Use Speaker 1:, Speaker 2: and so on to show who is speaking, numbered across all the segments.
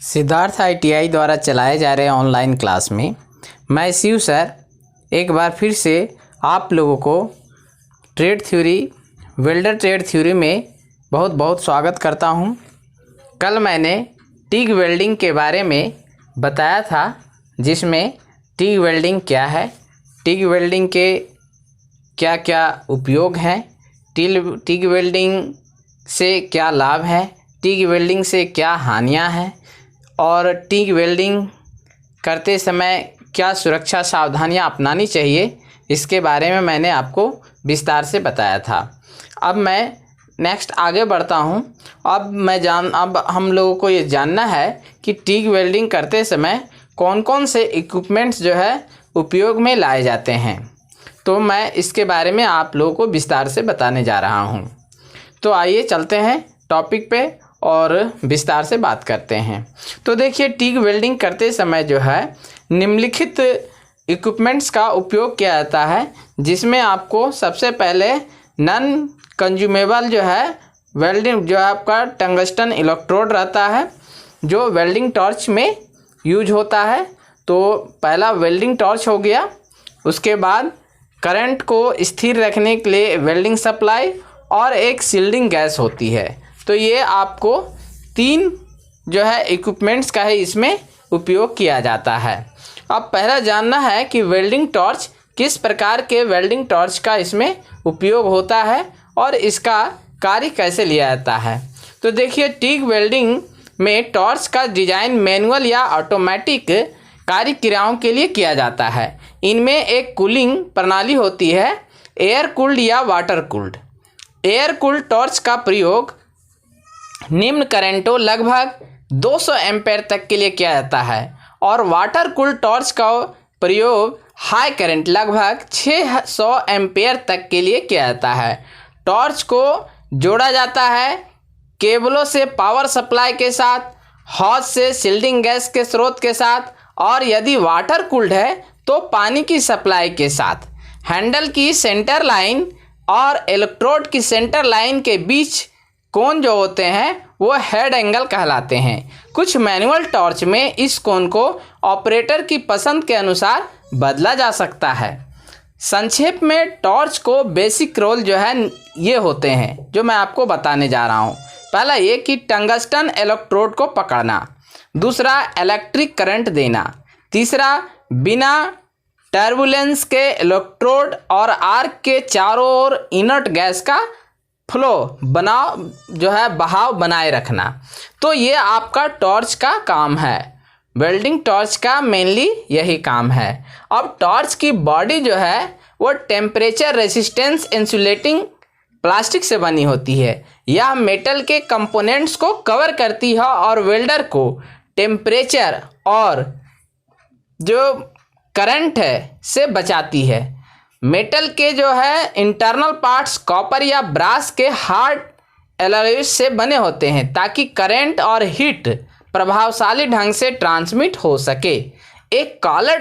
Speaker 1: Siddharth ITI द्वारा चलाए जा रहे ऑनलाइन क्लास में मैं शिव सर एक बार फिर से आप लोगों को trade theory welder trade theory में बहुत बहुत स्वागत करता हूं। कल मैंने टिग वेल्डिंग के बारे में बताया था, जिसमें टिग वेल्डिंग क्या है, टिग वेल्डिंग के क्या क्या उपयोग हैं, टिग वेल्डिंग से क्या लाभ है, टिग वेल्डिंग से क्या हानियां हैं और टिग वेल्डिंग करते समय क्या सुरक्षा सावधानियां अपनानी चाहिए, इसके बारे में मैंने आपको विस्तार से बताया था। अब मैं नेक्स्ट आगे बढ़ता हूं। अब हम लोगों को ये जानना है कि टिग वेल्डिंग करते समय कौन कौन से इक्विपमेंट्स जो है उपयोग में लाए जाते हैं, तो मैं इसके बारे में आप लोगों को विस्तार से बताने जा रहा हूं। तो आइए चलते हैं टॉपिक पे और विस्तार से बात करते हैं। तो देखिए, टिग वेल्डिंग करते समय जो है निम्नलिखित इक्विपमेंट्स का उपयोग किया जाता है, जिसमें आपको सबसे पहले नॉन कंज्यूमेबल जो है वेल्डिंग जो आपका टंगस्टन इलेक्ट्रोड रहता है, जो वेल्डिंग टॉर्च में यूज होता है। तो पहला वेल्डिंग टॉर्च हो गया। उसके बाद करंट को स्थिर रखने के लिए वेल्डिंग सप्लाई और एक सील्डिंग गैस होती है। तो ये आपको 3 जो है इक्विपमेंट्स का है इसमें उपयोग किया जाता है। अब पहला जानना है कि वेल्डिंग टॉर्च किस प्रकार के वेल्डिंग टॉर्च का इसमें उपयोग होता है और इसका कार्य कैसे लिया जाता है। तो देखिए, टिग वेल्डिंग में टॉर्च का डिजाइन मैनुअल या ऑटोमेटिक कार्य क्रियाओं के लिए किया जाता है। इनमें एक कूलिंग प्रणाली होती है, एयर कूल्ड या water cooled. Air cooled torch का प्रयोग निम्न करंटों लगभग 200 एम्पेयर तक के लिए किया जाता है और वाटर कूल्ड टॉर्च का प्रयोग हाई करंट लगभग 600 एम्पेयर तक के लिए किया जाता है। टॉर्च को जोड़ा जाता है केबलों से पावर सप्लाई के साथ, हॉज से सील्डिंग गैस के स्रोत के साथ, और यदि वाटर कूल्ड है तो पानी की सप्लाई के साथ। हैंडल की सेंटर लाइन और इलेक्ट्रोड की सेंटर लाइन के बीच कोण जो होते हैं वो हेड एंगल कहलाते हैं। कुछ मैनुअल टॉर्च में इस कोण को ऑपरेटर की पसंद के अनुसार बदला जा सकता है। संक्षेप में टॉर्च को बेसिक रोल जो है ये होते हैं, जो मैं आपको बताने जा रहा हूँ। पहला ये कि टंगस्टन इलेक्ट्रोड को पकड़ना, दूसरा इलेक्ट्रिक करंट देना, तीसरा बिना टर्बुलेंस के इलेक्ट्रोड और आर्क के चारों ओर इनर्ट गैस का बहाव बनाए रखना। तो ये आपका टॉर्च का काम है। वेल्डिंग टॉर्च का मेनली यही काम है। अब टॉर्च की बॉडी जो है वो टेम्परेचर रेसिस्टेंस इंसुलेटिंग प्लास्टिक से बनी होती है। यह मेटल के कंपोनेंट्स को कवर करती है और वेल्डर को टेम्परेचर और जो करंट है से बचाती है। मेटल के जो है इंटरनल पार्ट्स कॉपर या ब्रास के हार्ड एलॉयज से बने होते हैं, ताकि करंट और हीट प्रभावशाली ढंग से ट्रांसमिट हो सके। एक कॉलर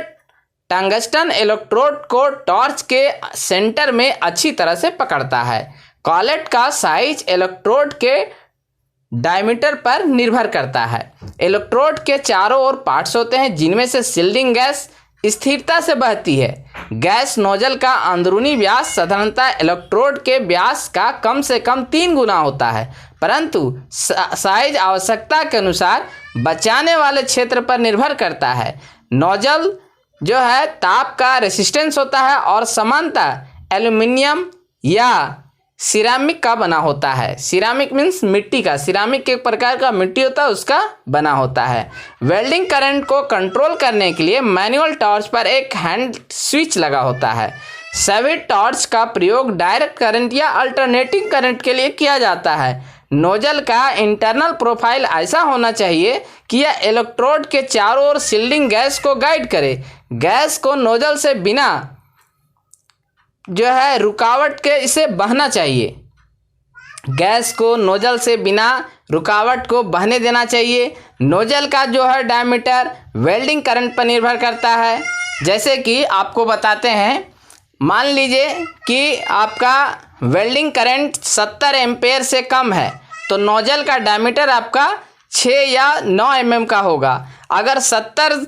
Speaker 1: टंगस्टन इलेक्ट्रोड को टॉर्च के सेंटर में अच्छी तरह से पकड़ता है। कॉलेट का साइज इलेक्ट्रोड के डायमीटर पर निर्भर करता है। इलेक्ट्रोड के चारों ओर पार्ट्स होते हैं, जिनमें से सील्डिंग गैस स्थिरता से बहती है। गैस नोजल का अंदरूनी व्यास साधारणतः इलेक्ट्रोड के व्यास का कम से कम 3 गुना होता है, परंतु साइज आवश्यकता के अनुसार बचाने वाले क्षेत्र पर निर्भर करता है। नोजल जो है ताप का रेसिस्टेंस होता है और सामान्यतः एल्युमिनियम या सिरामिक का बना होता है। सिरामिक मीन्स मिट्टी का, सिरामिक एक प्रकार का मिट्टी होता है, उसका बना होता है। वेल्डिंग करंट को कंट्रोल करने के लिए मैनुअल टॉर्च पर एक हैंड स्विच लगा होता है। सभी टॉर्च का प्रयोग डायरेक्ट करंट या अल्टरनेटिंग करंट के लिए किया जाता है। नोजल का इंटरनल प्रोफाइल ऐसा होना चाहिए कि यह इलेक्ट्रोड के चारों ओर सील्डिंग गैस को गाइड करे। गैस को नोजल से बिना जो है रुकावट के इसे बहना चाहिए। गैस को नोजल से बिना रुकावट को बहने देना चाहिए। नोजल का जो है डायमीटर वेल्डिंग करंट पर निर्भर करता है। जैसे कि आपको बताते हैं, मान लीजिए कि आपका वेल्डिंग करंट 70 एम्पेयर से कम है, तो नोजल का डायमीटर आपका 6 या 9 mm का होगा। अगर 70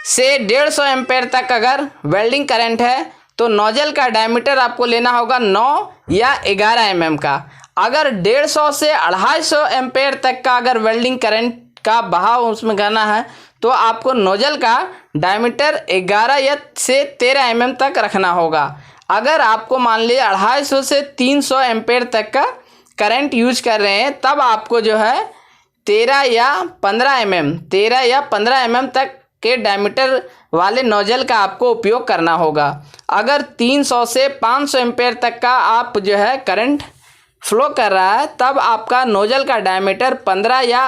Speaker 1: से 150 एम्पेयर तक अगर वेल्डिंग करंट है तो नोजल का डायमीटर आपको लेना होगा 9 या 11 mm का। अगर 150 से 250 एम्पेयर तक का अगर वेल्डिंग करंट का बहाव उसमें करना है तो आपको नोजल का डायमीटर 11 या से 13 mm तक रखना होगा। अगर आपको मान लीजिए 250 से 300 एम्पेयर तक का करंट यूज कर रहे हैं तब आपको जो है 13 या 15 mm तक के डायमीटर वाले नोजल का आपको उपयोग करना होगा। अगर 300 से 500 एम्पेयर तक का आप जो है करंट फ्लो कर रहा है तब आपका नोजल का डायमीटर 15 या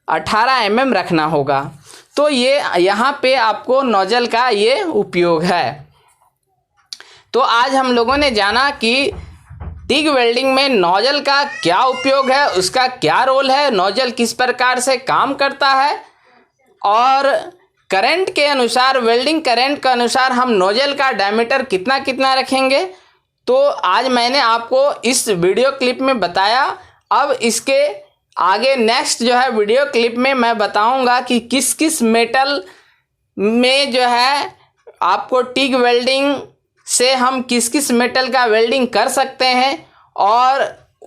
Speaker 1: 18 mm रखना होगा। तो ये यहाँ पे आपको नोजल का ये उपयोग है। तो आज हम लोगों ने जाना कि टिग वेल्डिंग में नोजल का क्या उपयोग है, उसका क्या रोल है, नोजल किस प्रकार से काम करता है और करंट के अनुसार, वेल्डिंग करंट के अनुसार हम नोजल का डायमीटर कितना कितना रखेंगे। तो आज मैंने आपको इस वीडियो क्लिप में बताया। अब इसके आगे नेक्स्ट जो है वीडियो क्लिप में मैं बताऊंगा कि किस किस मेटल में जो है आपको टिग वेल्डिंग से हम किस किस मेटल का वेल्डिंग कर सकते हैं और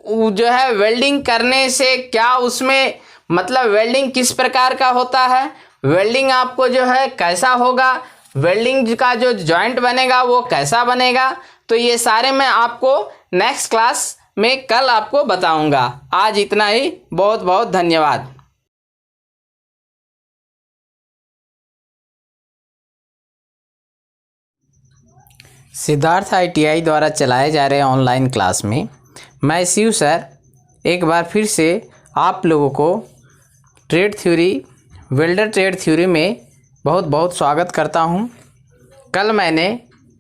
Speaker 1: जो है वेल्डिंग करने से क्या उसमें मतलब वेल्डिंग किस प्रकार का होता है, वेल्डिंग आपको जो है कैसा होगा, वेल्डिंग का जो जॉइंट बनेगा वो कैसा बनेगा। तो ये सारे मैं आपको नेक्स्ट क्लास में कल आपको बताऊंगा। आज इतना ही, बहुत बहुत धन्यवाद। सिद्धार्थ ITI द्वारा चलाए जा रहे ऑनलाइन क्लास में मैं शिव सर एक बार फिर से आप लोगों को trade theory, welder trade theory में बहुत बहुत स्वागत करता हूं। कल मैंने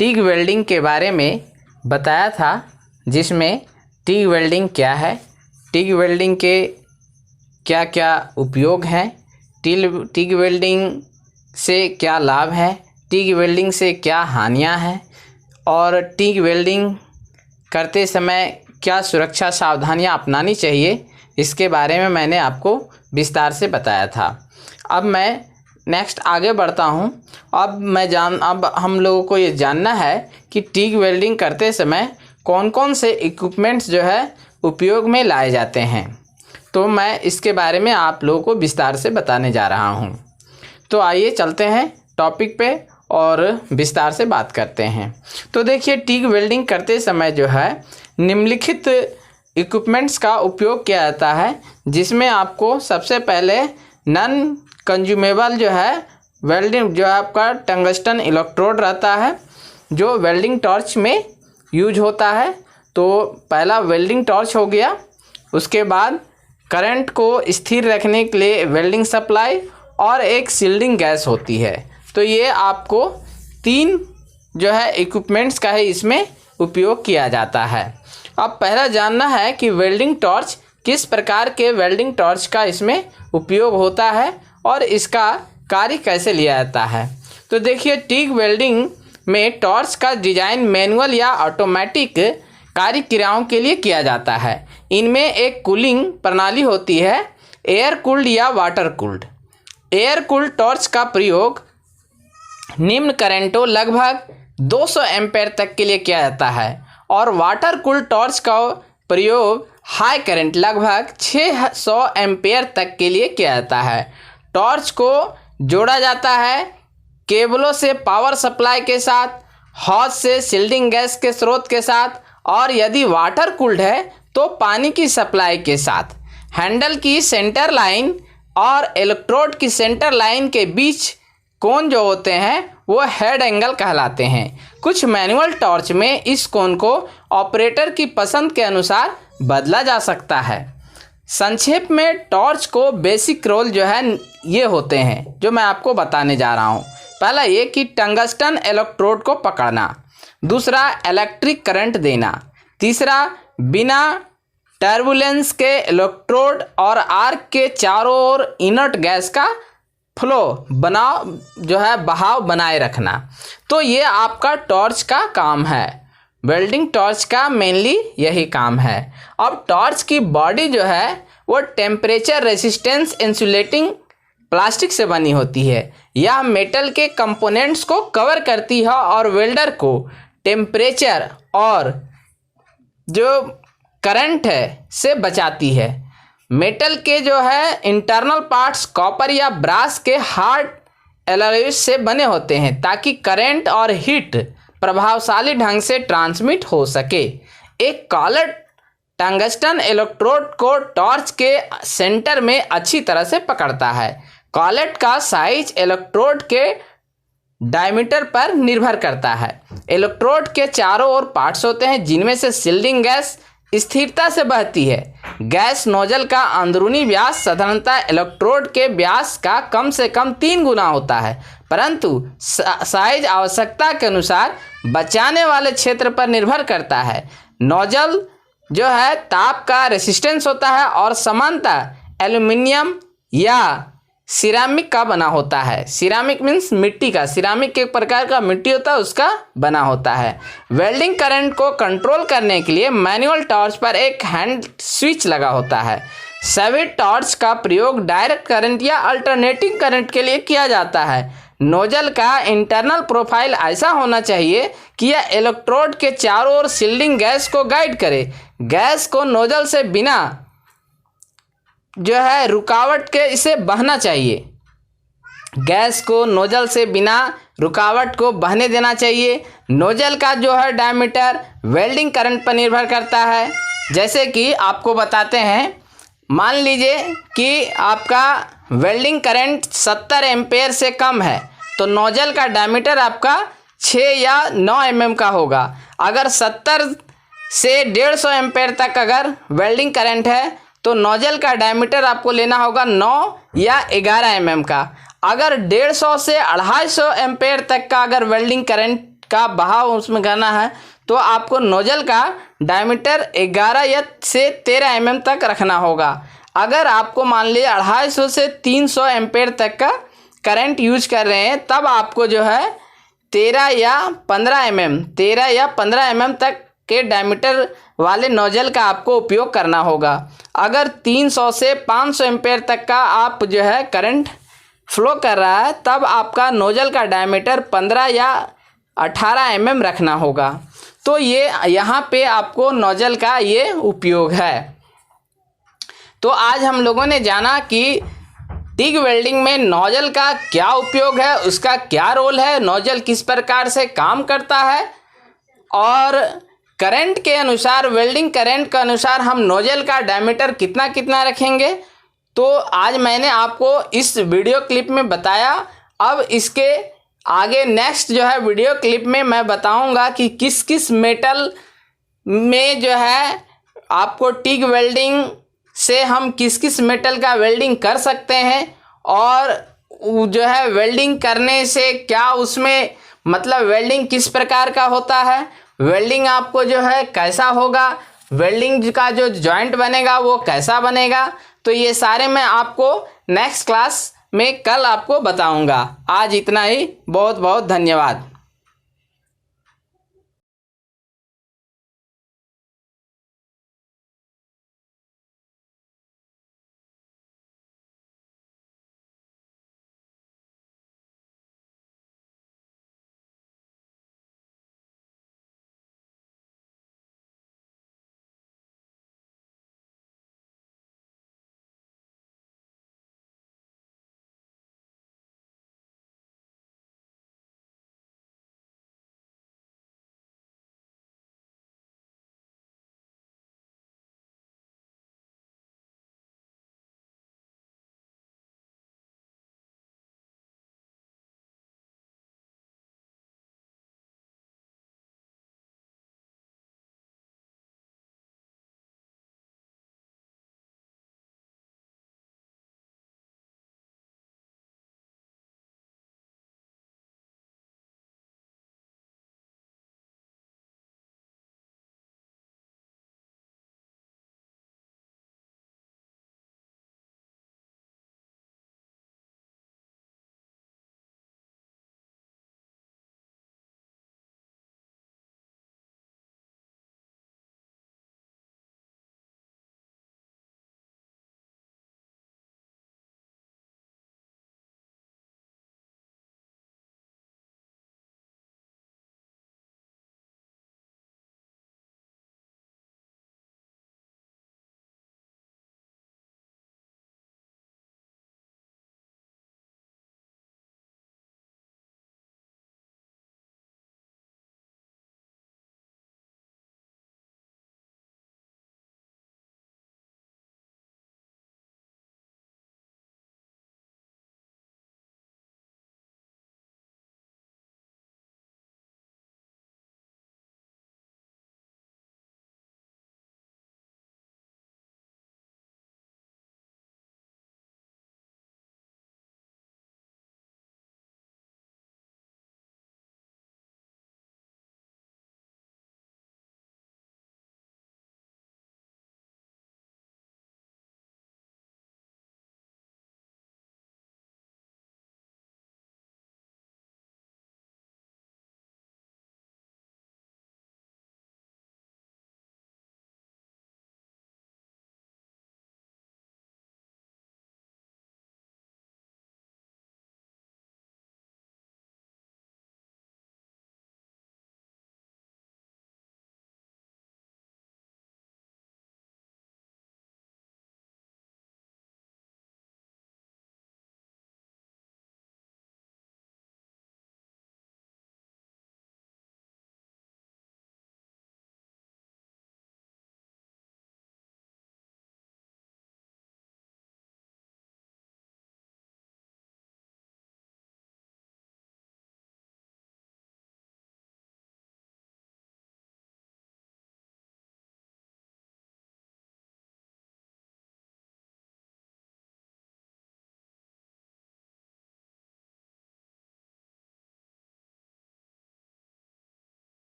Speaker 1: टिग वेल्डिंग के बारे में बताया था, जिसमें टिग वेल्डिंग क्या है, टिग वेल्डिंग के क्या क्या उपयोग हैं, टिग वेल्डिंग से क्या लाभ है, टिग वेल्डिंग से क्या हानियां हैं और टिग वेल्डिंग करते समय क्या सुरक्षा सावधानियां अपनानी चाहिए, इसके बारे में मैंने आपको विस्तार से बताया था। अब मैं नेक्स्ट आगे बढ़ता हूं। अब हम लोगों को ये जानना है कि टिग वेल्डिंग करते समय कौन कौन से इक्विपमेंट्स जो है उपयोग में लाए जाते हैं। तो मैं इसके बारे में आप लोगों को विस्तार से बताने जा रहा हूं। तो आइए चलते हैं टॉपिक पे और विस्तार से बात करते हैं। तो देखिए, टिग वेल्डिंग करते समय जो है निम्नलिखित इक्विपमेंट्स का उपयोग किया जाता है, जिसमें आपको सबसे पहले नॉन कंज्यूमेबल जो है वेल्डिंग जो है आपका टंगस्टन इलेक्ट्रोड रहता है, जो वेल्डिंग टॉर्च में यूज होता है। तो पहला वेल्डिंग टॉर्च हो गया। उसके बाद करंट को स्थिर रखने के लिए वेल्डिंग सप्लाई और एक सील्डिंग गैस होती है। तो ये आपको 3 जो है इक्विपमेंट्स का है इसमें उपयोग किया जाता है। अब पहला जानना है कि वेल्डिंग टॉर्च किस प्रकार के वेल्डिंग टॉर्च का इसमें उपयोग होता है और इसका कार्य कैसे लिया जाता है। तो देखिए, टिग वेल्डिंग में टॉर्च का डिजाइन मैनुअल या ऑटोमेटिक कार्य क्रियाओं के लिए किया जाता है। इनमें एक कूलिंग प्रणाली होती है, एयर कूल्ड या water cooled. Air cooled torch का प्रयोग निम्न करंटों लगभग 200 एम्पेयर तक के लिए किया जाता है और वाटर कूल्ड टॉर्च का प्रयोग हाई करंट लगभग 600 एम्पेयर तक के लिए किया जाता है। टॉर्च को जोड़ा जाता है केबलों से पावर सप्लाई के साथ, हॉज से सील्डिंग गैस के स्रोत के साथ और यदि वाटर कूल्ड है तो पानी की सप्लाई के साथ। हैंडल की सेंटर लाइन और इलेक्ट्रोड की सेंटर लाइन के बीच कोन जो होते हैं वो हेड एंगल कहलाते हैं। कुछ मैनुअल टॉर्च में इस कोन को ऑपरेटर की पसंद के अनुसार बदला जा सकता है। संक्षेप में टॉर्च को बेसिक रोल जो है ये होते हैं जो मैं आपको बताने जा रहा हूँ। पहला ये कि टंगस्टन इलेक्ट्रोड को पकड़ना, दूसरा इलेक्ट्रिक करंट देना, तीसरा बिना टर्बुलेंस के इलेक्ट्रोड और आर्क के चारों ओर इनर्ट गैस का फ्लो बहाव बनाए रखना। तो ये आपका टॉर्च का काम है, वेल्डिंग टॉर्च का मेनली यही काम है। अब टॉर्च की बॉडी जो है वो टेम्परेचर रेसिस्टेंस इंसुलेटिंग प्लास्टिक से बनी होती है। यह मेटल के कंपोनेंट्स को कवर करती है और वेल्डर को टेम्परेचर और जो करंट है से बचाती है। मेटल के जो है इंटरनल पार्ट्स कॉपर या ब्रास के हार्ड एलॉयज से बने होते हैं ताकि करंट और हीट प्रभावशाली ढंग से ट्रांसमिट हो सके। एक कॉलर टंगस्टन इलेक्ट्रोड को टॉर्च के सेंटर में अच्छी तरह से पकड़ता है। कॉलेट का साइज इलेक्ट्रोड के डायमीटर पर निर्भर करता है। इलेक्ट्रोड के चारों ओर पार्ट्स होते हैं जिनमें से शील्डिंग गैस स्थिरता से बहती है। गैस नोजल का अंदरूनी व्यास साधारणतः इलेक्ट्रोड के व्यास का कम से कम 3 गुना होता है, परंतु साइज आवश्यकता के अनुसार बचाने वाले क्षेत्र पर निर्भर करता है। नोजल जो है ताप का रेसिस्टेंस होता है और सामान्यतः एल्युमिनियम या सिरामिक का बना होता है। सिरामिक मीन्स मिट्टी का, सिरामिक एक प्रकार का मिट्टी होता है उसका बना होता है। वेल्डिंग करंट को कंट्रोल करने के लिए मैनुअल टॉर्च पर एक हैंड स्विच लगा होता है। सभी टॉर्च का प्रयोग डायरेक्ट करंट या अल्टरनेटिंग करंट के लिए किया जाता है। नोजल का इंटरनल प्रोफाइल ऐसा होना चाहिए कि यह इलेक्ट्रोड के चारों ओर शील्डिंग गैस को गाइड करे। गैस को नोजल से बिना जो है रुकावट के इसे बहना चाहिए। गैस को नोजल से बिना रुकावट को बहने देना चाहिए। नोजल का जो है डायमीटर वेल्डिंग करंट पर निर्भर करता है। जैसे कि आपको बताते हैं, मान लीजिए कि आपका वेल्डिंग करंट 70 एम्पेयर से कम है तो नोजल का डायमीटर आपका 6 या 9 mm का होगा। अगर 70 से 150 एम्पेयर तक अगर वेल्डिंग करंट है तो नोजल का डायमीटर आपको लेना होगा 9 या 11 mm का। अगर 150 से 250 एम्पेयर तक का अगर वेल्डिंग करंट का बहाव उसमें करना है तो आपको नोजल का डायमीटर 11 या से 13 mm तक रखना होगा। अगर आपको मान लीजिए 250 से 300 एम्पेयर तक का करंट यूज कर रहे हैं तब आपको जो है 13 या 15 mm तक के डायमीटर वाले नोजल का आपको उपयोग करना होगा। अगर 300 से 500 एम्पेयर तक का आप जो है करंट फ्लो कर रहा है तब आपका नोजल का डायमीटर 15 या 18 mm रखना होगा। तो ये यहाँ पे आपको नोजल का ये उपयोग है। तो आज हम लोगों ने जाना कि टिग वेल्डिंग में नोजल का क्या उपयोग है, उसका क्या रोल है, नोजल किस प्रकार से काम करता है और करंट के अनुसार, वेल्डिंग करंट के अनुसार हम नोजल का डायमीटर कितना कितना रखेंगे। तो आज मैंने आपको इस वीडियो क्लिप में बताया। अब इसके आगे नेक्स्ट जो है वीडियो क्लिप में मैं बताऊंगा कि किस किस मेटल में जो है आपको टिग वेल्डिंग से हम किस किस मेटल का वेल्डिंग कर सकते हैं और जो है वेल्डिंग करने से क्या उसमें मतलब वेल्डिंग किस प्रकार का होता है, वेल्डिंग आपको जो है कैसा होगा, वेल्डिंग का जो जॉइंट बनेगा वो कैसा बनेगा। तो ये सारे मैं आपको नेक्स्ट क्लास में कल आपको बताऊंगा। आज इतना ही, बहुत बहुत धन्यवाद।